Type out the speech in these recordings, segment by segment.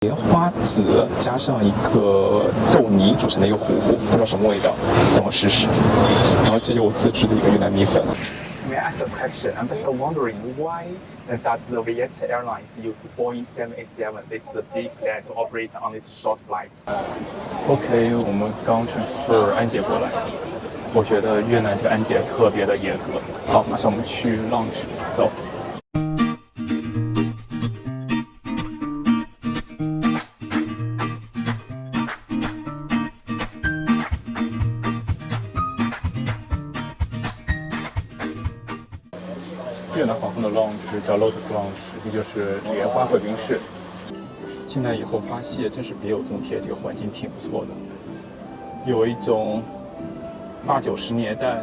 莲花籽加上一个豆泥煮成的一个糊糊，不知道什么味道，等我试试。然后这就是我自制的一个越南米粉。May I ask a question? I'm just wondering why does the Vietjet Airlines use Boeing 787 this big plane to operate on this short flight? OK， 我们刚 transfer 安检过来，我觉得越南这个安检特别的严格。好，马上我们去 lounge 走。越南航空的 lounge 叫 Lotus Lounge， 也就是莲花贵宾室。进来以后发现真是别有洞天，这个环境挺不错的，有一种80、90年代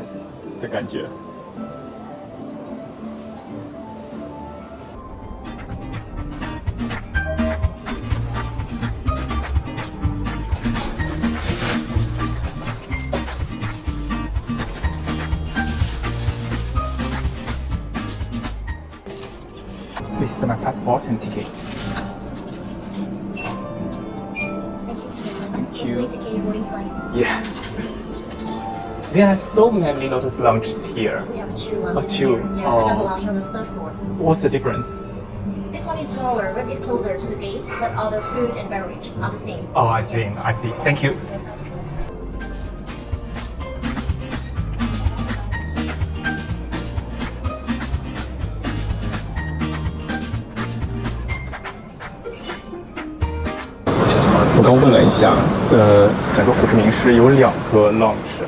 的感觉。This is my passport and ticket. Thank you. Wait to get your boarding time. Yeah. There are so many Lotus lounges here. We have two lounges two. here. Yeah, Oh. another lounge on the third floor. What's the difference? This one is smaller, a bit closer to the gate, but all the food and beverage are the same. Oh, I see. Yeah. I see. Thank you. 我刚问了一下，整个胡志明市有2个 lounge，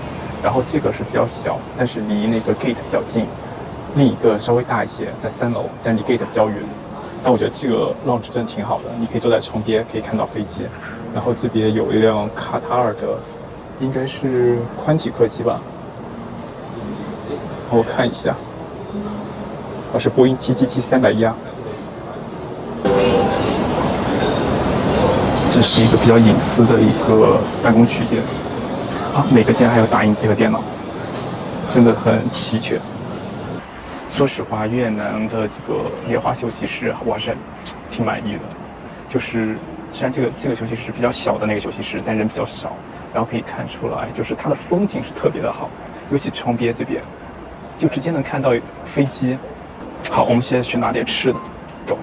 然后这个是比较小，但是离那个 gate 比较近，另一个稍微大一些，在3楼，但离 gate 比较远。但我觉得这个 lounge 真的挺好的，你可以坐在窗边，可以看到飞机。然后这边有一辆卡塔尔的，应该是宽体客机吧。我看一下，是波音777-310啊。这是一个比较隐私的一个办公区间啊，每个间还有打印机和电脑，真的很齐全。说实话，越南的这个莲花休息室我还是挺满意的。就是虽然这个休息室比较小的那个休息室，但人比较少，然后可以看出来，就是它的风景是特别的好，尤其窗边这边，就直接能看到飞机。好，我们现在去拿点吃的，走。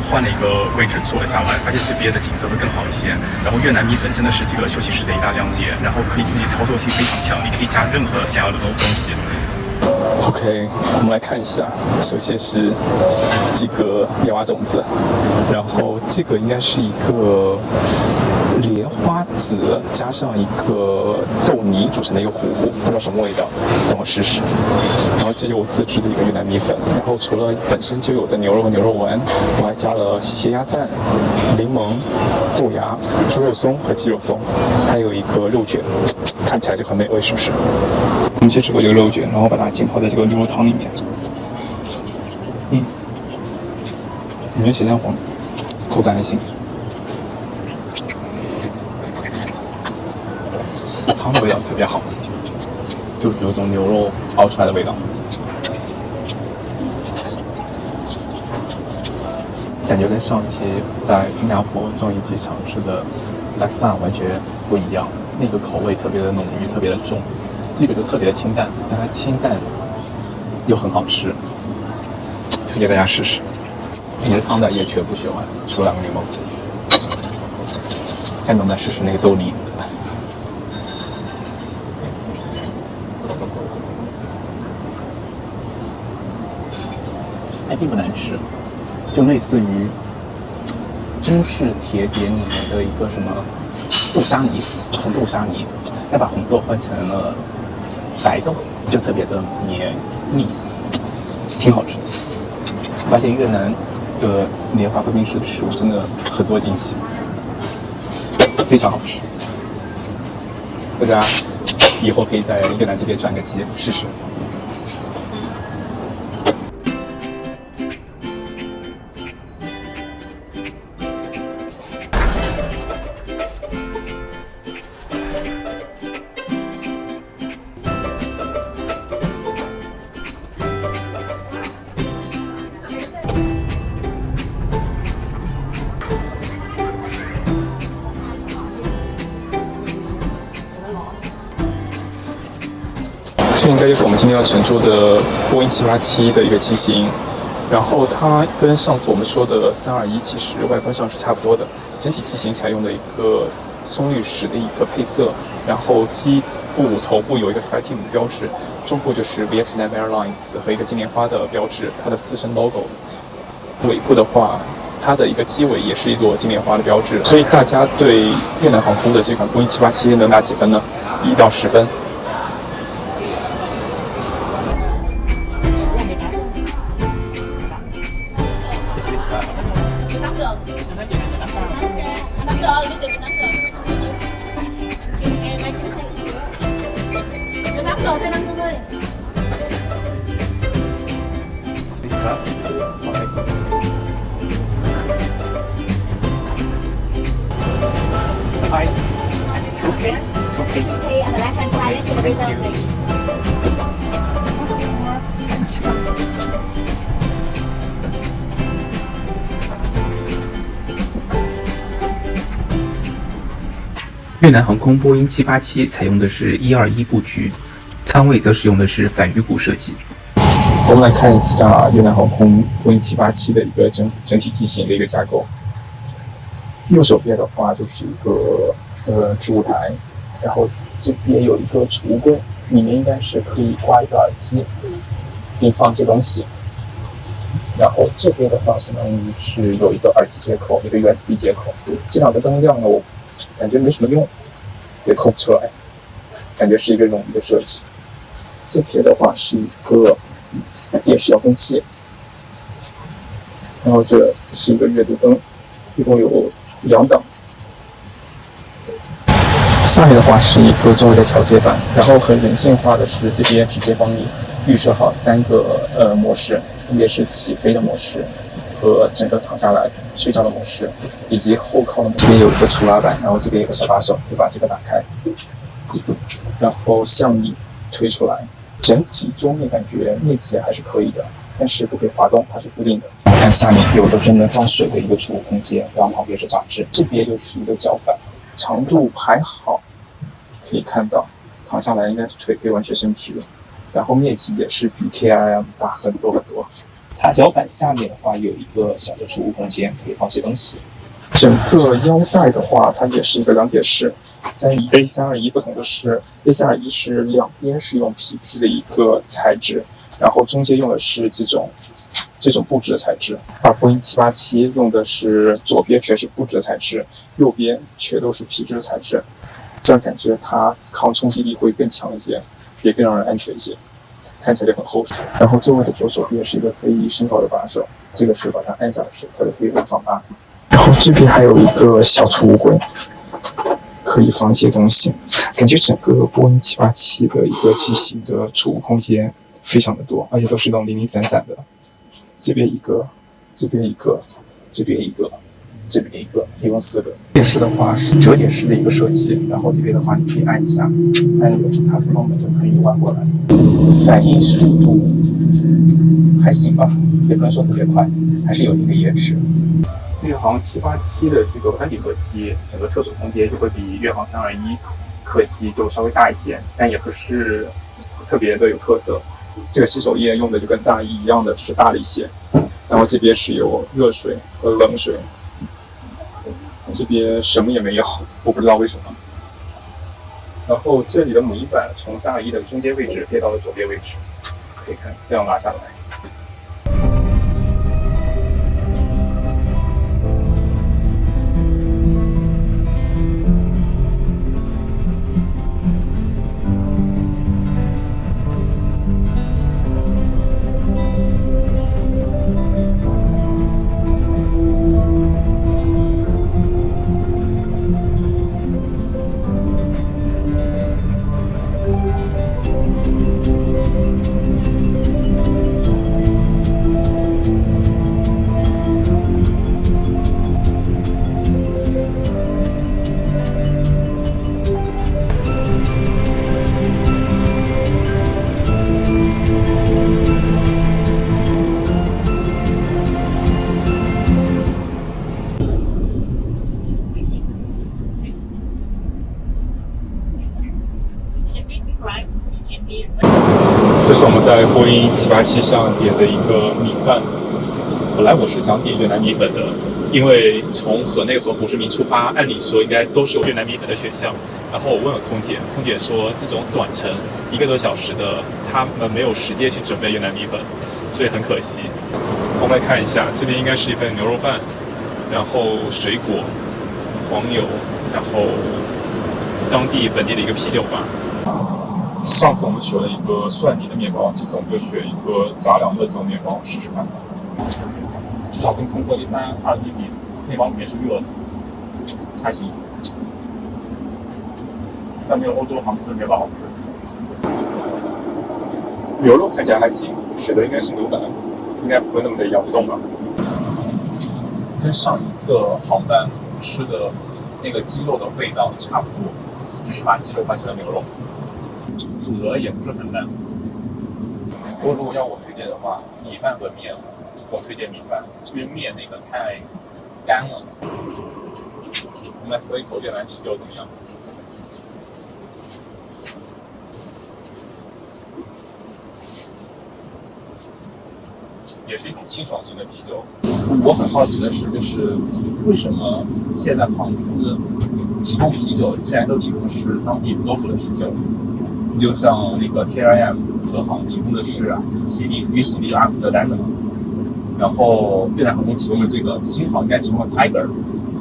换了一个位置坐了下来，发现这边的景色会更好一些。然后越南米粉真的是这个休息室的一大亮点，然后可以自己操作性非常强，你可以加任何想要的东西。OK， 我们来看一下，首先是这个棉花种子，然后这个应该是一个莲花籽加上一个豆泥煮成的一个糊糊，不知道什么味道，等我试试。然后这就是我自制的一个越南米粉，然后除了本身就有的牛肉和牛肉丸，我还加了咸鸭蛋、柠檬、豆芽、猪肉松和鸡肉松，还有一个肉卷，看起来就很美味，是不是？我们先吃过这个肉卷，然后把它浸泡在这个牛肉汤里面。里面咸蛋黄，口感还行。汤的味道特别好，就是有种牛肉熬出来的味道。感觉跟上期在新加坡综艺机场吃的 laksa 完全不一样，那个口味特别的浓郁，特别的重。这个就特别的清淡，但它清淡又很好吃，推荐大家试试。椰汤的也全部选完，除了2个柠檬。下面我们来试试那个豆梨。并不难吃，就类似于芝士铁点里面的一个什么豆沙泥，红豆沙泥，再把红豆换成了白豆，就特别的绵密，挺好吃。发现越南的莲花贵宾室的食物真的很多惊喜，非常好吃。大家以后可以在越南这边转个机试试。这应该就是我们今天要乘坐的波音787的一个机型，然后它跟上次我们说的321其实外观上是差不多的，整体机型采用的一个松绿石的一个配色，然后机部头部有一个 SkyTeam 的标志，中部就是 Vietnam Airlines 和一个金莲花的标志，它的自身 logo。尾部的话，它的一个机尾也是一朵金莲花的标志，所以大家对越南航空的这款波音787能打几分呢？1到10分。Okay, on the left hand side, next to the reserve, please. 越南航空波音787采用的是121布局，舱位则使用的是反鱼骨设计。我们来看一下越南航空波音787的一个整体机型的一个架构。右手边的话就是一个主舞台，然后这边有一个储物柜，里面应该是可以挂一个耳机，可以放一些东西。然后这边的话相当于是有一个耳机接口，一个 USB 接口。这两个灯亮呢，我感觉没什么用，也抠不出来，感觉是一个冗余的设计。这边的话是一个电视遥控器，然后这是一个阅读灯，一共有2档。下面的话是一个周围的调节板，然后很人性化的是这边直接帮你预设好3个模式，分别是起飞的模式和整个躺下来睡觉的模式，以及后靠的模式。这边有一个触拉板，然后这边有个小把手，可以把这个打开，然后向你推出来。整体桌面感觉面积还是可以的，但是不可以滑动，它是固定的。看下面有个专门放水的一个储物空间，然后旁边是杂志，这边就是一个脚板，长度还好，可以看到躺下来应该是腿可以完全伸直，然后面积也是比 KIM 大很多很多。踏脚板下面的话有一个小的储物空间，可以放些东西。整个腰带的话，它也是一个2节式，但与 A321 不同的是 ，A321 是两边是用皮质的一个材质，然后中间用的是这种布质的材质，而波音787用的是左边全是布质的材质，右边全都是皮质的材质，这样感觉它抗冲击力会更强一些，也更让人安全一些，看起来就很厚实。然后座位的左手边是一个可以升高的把手，这个是把它按下去，它就可以往上拉。然后这边还有一个小储物柜，可以放一些东西。感觉整个波音787的一个机型的储物空间非常的多，而且都是那种零零散散的。这边一个，这边一个，这边一个，这边一个，一共4个。电视的话是折叠式的一个设计，然后这边的话你可以按一下，按钮它自动的就可以弯过来。反应速度还行吧，也不能说特别快，还是有一定的延迟。越航787的这个宽体客机，整个厕所空间就会比越航321客机就稍微大一些，但也不是特别的有特色。这个洗手液用的就跟321一样的，只是大了一些。然后这边是有热水和冷水，这边什么也没有，我不知道为什么。然后这里的母婴板从321的中间位置跌到了左边位置，可以看这样拉下来。这是我们在波音787上点的一个米饭。本来我是想点越南米粉的，因为从河内和胡志明出发，按理说应该都是有越南米粉的选项。然后我问了空姐，空姐说这种短程1个多小时的，他们没有时间去准备越南米粉，所以很可惜。我们来看一下，这边应该是一份牛肉饭，然后水果、黄油，然后当地本地的一个啤酒吧。上次我们选了一个蒜泥的面包，这次我们就选一个杂粮的这种面包试试看。至少跟肯德基321比，面包里面是热的，还行，但没有欧洲航司的面包好吃。牛肉看起来还行，选的应该是牛腩，应该不会那么的咬不动吧。跟上一个航班吃的那个鸡肉的味道差不多，只是把鸡肉换成了牛肉。煮的也不是很烂。不过如果要我推荐的话，米饭和面，我推荐米饭，因为面那个太干了。我们来喝一口越南啤酒怎么样？也是一种清爽型的啤酒。我很好奇的是，就是为什么现在航司提供啤酒，竟然都提供的是当地 local 的啤酒？就像那个 KLM 和航提供的是与喜力阿姆斯特丹的，然后越南航空提供的这个，新航应该提供了 Tiger，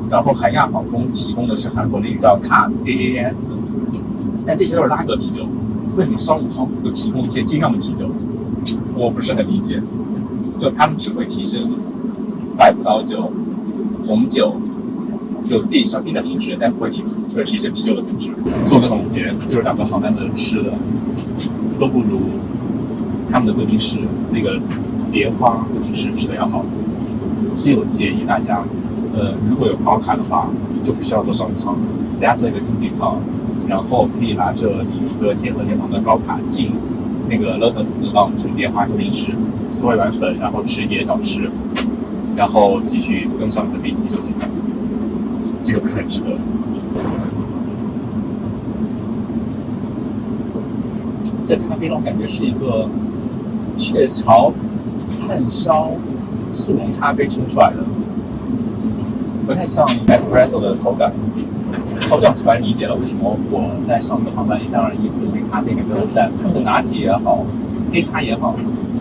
然后韩亚航空提供的是韩国那个叫 CAS， 但这些都是拉格啤酒，为什么商务舱会提供一些精酿的啤酒？我不是很理解，就他们只会提升白葡萄酒、红酒。有自己香槟的品质，但不会提升啤酒的品质。做个总结，就是2个航班的吃的都不如他们的贵宾室那个莲花贵宾室吃的要好。所以我建议大家，如果有高卡的话，就不需要坐商务舱，大家坐一个经济舱，然后可以拿着你一个天河联航的高卡进那个 Lotus Lounge 莲花贵宾室，嗦一碗粉，然后吃一点小吃，然后继续登上你的飞机就行了。这个不是很值得。这咖啡让我感觉是一个雀巢炭烧速溶咖啡冲出来的，不太像 espresso 的口感。我这样突然理解了为什么我在上个航班1321喝杯咖啡感觉很淡，他们的拿铁也好，黑咖也好，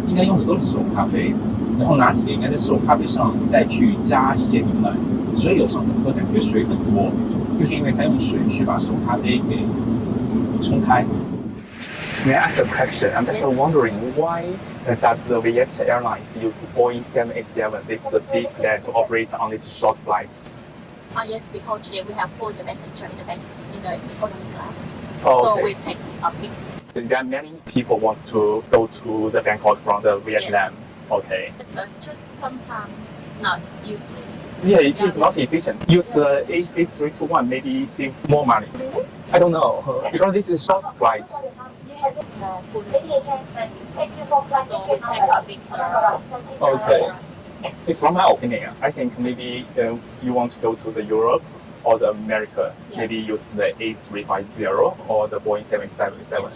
应该用的都是速溶咖啡，然后拿铁应该在速溶咖啡上再去加一些牛奶。所以有上次喝感觉水很多，就是因为它用水去把速溶咖啡给冲开。May I ask a question? I'm just wondering why does the Viet Airlines use Boeing 787, this big plane, to operate on these short flights? Yes, because today we have 4 passengers in the economy class. Oh, okay. So we take a big. So there are many people wants to go to the Bangkok from the Vietnam. Yes. Okay. It's just sometimes not useful. Yeah, it is not efficient. Use A321, maybe save more money. I don't know, because this is short flight. More food. So we take a big. Okay. From my opinion, I think maybe you want to go to the Europe or the America. Yeah. Maybe use the A350 or the Boeing 777.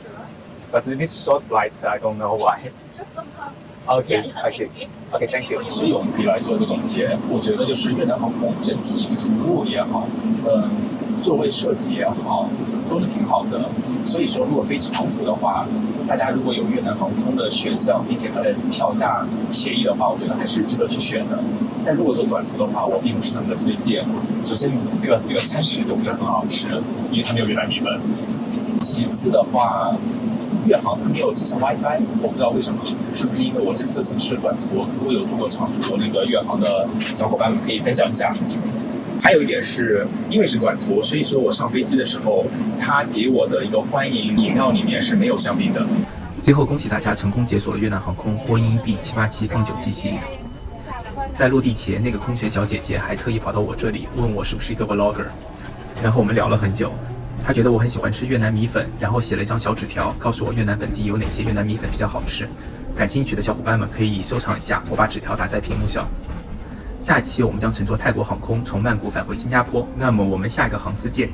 But this short flights, I don't know why. Just sometimes. OK，Thank you。所以我们可以来做一个总结。我觉得就是越南航空整体服务也好，座位设计也好，都是挺好的。所以说，如果飞长途的话，大家如果有越南航空的选项，并且它的票价便宜的话，我觉得还是值得去选的。但如果做短途的话，我并不是那么的推荐。首先，这个餐食就不是很好吃，因为它没有越南米粉。其次的话，越航它没有支持 WiFi， 我不知道为什么，是不是因为我这次是短途？如果有住过长途那个越航的小伙伴们可以分享一下。还有一点是因为是短途，所以说我上飞机的时候，他给我的一个欢迎饮料里面是没有香槟的。最后恭喜大家成功解锁了越南航空波音 B787空9G系列。在落地前，那个空乘小姐姐还特意跑到我这里问我是不是一个 vlogger， 然后我们聊了很久。她觉得我很喜欢吃越南米粉，然后写了一张小纸条，告诉我越南本地有哪些越南米粉比较好吃。感兴趣的小伙伴们可以收藏一下，我把纸条打在屏幕上。下一期我们将乘坐泰国航空从曼谷返回新加坡，那么我们下一个航次见。